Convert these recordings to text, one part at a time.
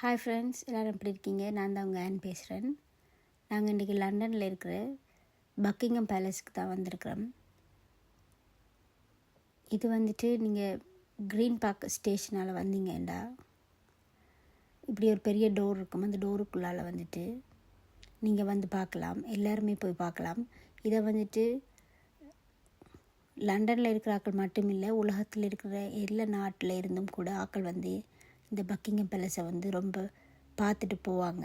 Hi friends, எல்லோரும் எப்படி இருக்கீங்க? நான் தான் உங்கள் ஆன் பேசுகிறேன். நாங்கள் இன்றைக்கி லண்டனில் இருக்கிற பக்கிங்ஹாம் பேலஸ்க்கு தான் வந்திருக்கிறோம். இது வந்துட்டு நீங்கள் க்ரீன் பார்க் ஸ்டேஷனால் வந்தீங்கண்டா இப்படி ஒரு பெரிய டோர் இருக்கும். அந்த டோருக்குள்ளால் வந்துட்டு நீங்கள் வந்து பார்க்கலாம். எல்லாருமே போய் பார்க்கலாம். இதை வந்துட்டு லண்டனில் இருக்கிற ஆக்கள் மட்டும் இல்லை, உலகத்தில் இருக்கிற எல்லா நாட்டில் இருந்தும் கூட ஆக்கள் வந்து இந்த பக்கிங்ஹாம் பேலஸை வந்து ரொம்ப பார்த்துட்டு போவாங்க.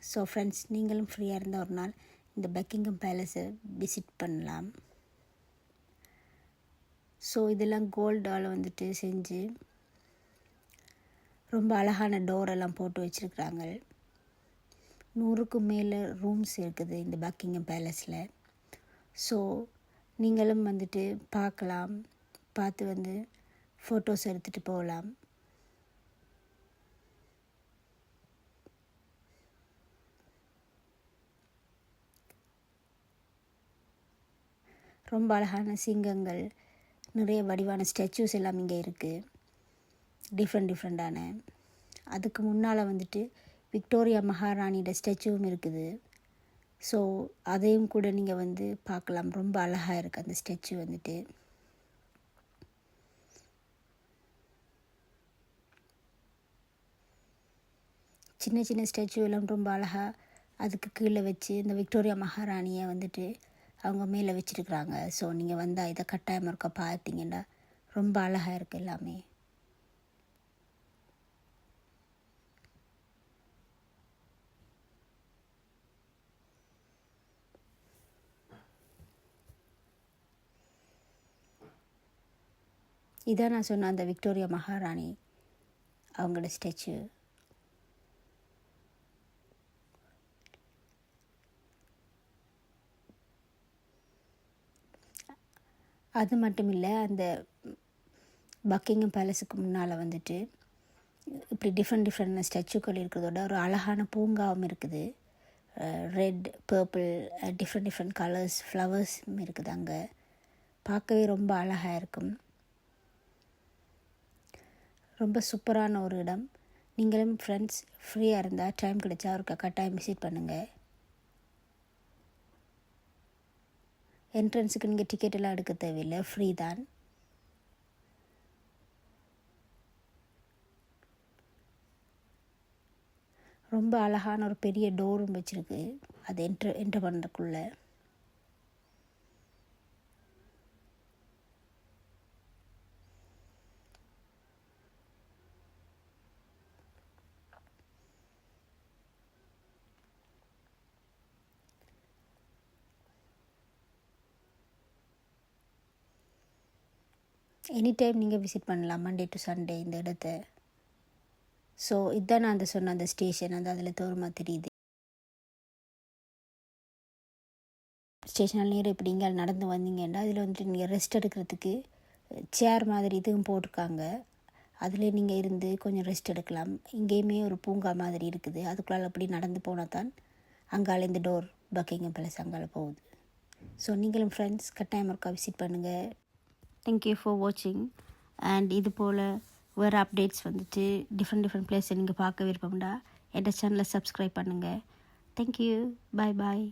ஸோ ஃப்ரெண்ட்ஸ், நீங்களும் ஃப்ரீயாக இருந்தால் ஒரு நாள் இந்த பக்கிங்ஹாம் பேலஸை விசிட் பண்ணலாம். ஸோ இதெல்லாம் கோல்டால் வந்துட்டு செஞ்சு ரொம்ப அழகான டோரெல்லாம் போட்டு வச்சுருக்குறாங்க. 100க்கும் மேலே ரூம்ஸ் இருக்குது இந்த பக்கிங்ஹாம் பேலஸில். ஸோ நீங்களும் வந்துட்டு பார்க்கலாம், பார்த்து வந்து ஃபோட்டோஸ் எடுத்துகிட்டு போகலாம். ரொம்ப அழகான சிங்கங்கள், நிறைய வடிவான ஸ்டாச்சூஸ் எல்லாம் இங்கே இருக்குது, டிஃப்ரெண்ட்டான. அதுக்கு முன்னால் வந்துட்டு விக்டோரியா மகாராணியோட ஸ்டாச்சுவும் இருக்குது. ஸோ அதையும் கூட நீங்கள் வந்து பார்க்கலாம். ரொம்ப அழகாக இருக்குது அந்த ஸ்டாச்சு வந்துட்டு. சின்ன சின்ன ஸ்டாச்சு எல்லாம் ரொம்ப அழகாக அதுக்கு கீழே வச்சு இந்த விக்டோரியா மகாராணியை வந்துட்டு அவங்க மேலே வச்சுருக்குறாங்க. ஸோ நீங்கள் வந்தால் இதை கட்டாயம் இருக்க பார்த்தீங்கன்னா ரொம்ப அழகாக இருக்குது எல்லாமே. இதான் நான் சொன்ன அந்த விக்டோரியா மகாராணி அவங்களோட ஸ்டாச்சு. அது மட்டும் இல்லை, அந்த பக்கிங்ஹாம் பேலஸுக்கு முன்னால் வந்துட்டு இப்படி டிஃப்ரெண்ட் ஸ்டாச்சுக்கள் இருக்கிறதோட ஒரு அழகான பூங்காவும் இருக்குது. ரெட், பர்பிள், டிஃப்ரெண்ட் கலர்ஸ் ஃப்ளவர்ஸும் இருக்குது. அங்கே பார்க்கவே ரொம்ப அழகாக இருக்கும். ரொம்ப சூப்பரான ஒரு இடம். நீங்களும் ஃப்ரெண்ட்ஸ் ஃப்ரீயாக இருந்தால் டைம் கிடைச்சா ஒரு கட்டாயம் விசிட் பண்ணுங்கள். என்ட்ரன்ஸுக்கு நீங்கள் டிக்கெட் எல்லாம் எடுக்க தேவையில்லை, ஃப்ரீ தான். ரொம்ப அழகான ஒரு பெரிய டோரும் வச்சுருக்கு அது என்ட்ரு பண்ணுறதுக்குள்ளே. எனி டைம் நீங்கள் விசிட் பண்ணலாம், மண்டே டு சண்டே இந்த இடத்த. ஸோ இதுதான் நான் சொன்ன அந்த ஸ்டேஷன், அந்த அதில் தூரமாக தெரியுது. ஸ்டேஷனில் நேரம் இப்படி இங்கே நடந்து வந்தீங்கன்னா அதில் வந்துட்டு நீங்கள் ரெஸ்ட் எடுக்கிறதுக்கு சேர் மாதிரி இதுவும் போட்டிருக்காங்க. அதில் நீங்கள் இருந்து கொஞ்சம் ரெஸ்ட் எடுக்கலாம். இங்கேயுமே ஒரு பூங்கா மாதிரி இருக்குது. அதுக்குள்ளால் அப்படி நடந்து போனால் தான் அங்கால இந்த டோர் பக்கிங்ஹாம் பேலஸ் அங்கால போகுது. ஸோ நீங்களும் ஃப்ரெண்ட்ஸ் கட்டாயம் இருக்கா விசிட் பண்ணுங்கள். தேங்க்யூ ஃபார் வாட்சிங். அண்ட் இது போல் வேறு அப்டேட்ஸ் வந்துட்டு டிஃப்ரெண்ட் பிளேஸை நீங்கள் பார்க்க விருப்பம்டா என் சேனலை சப்ஸ்கிரைப் பண்ணுங்கள். தேங்க்யூ. பாய்.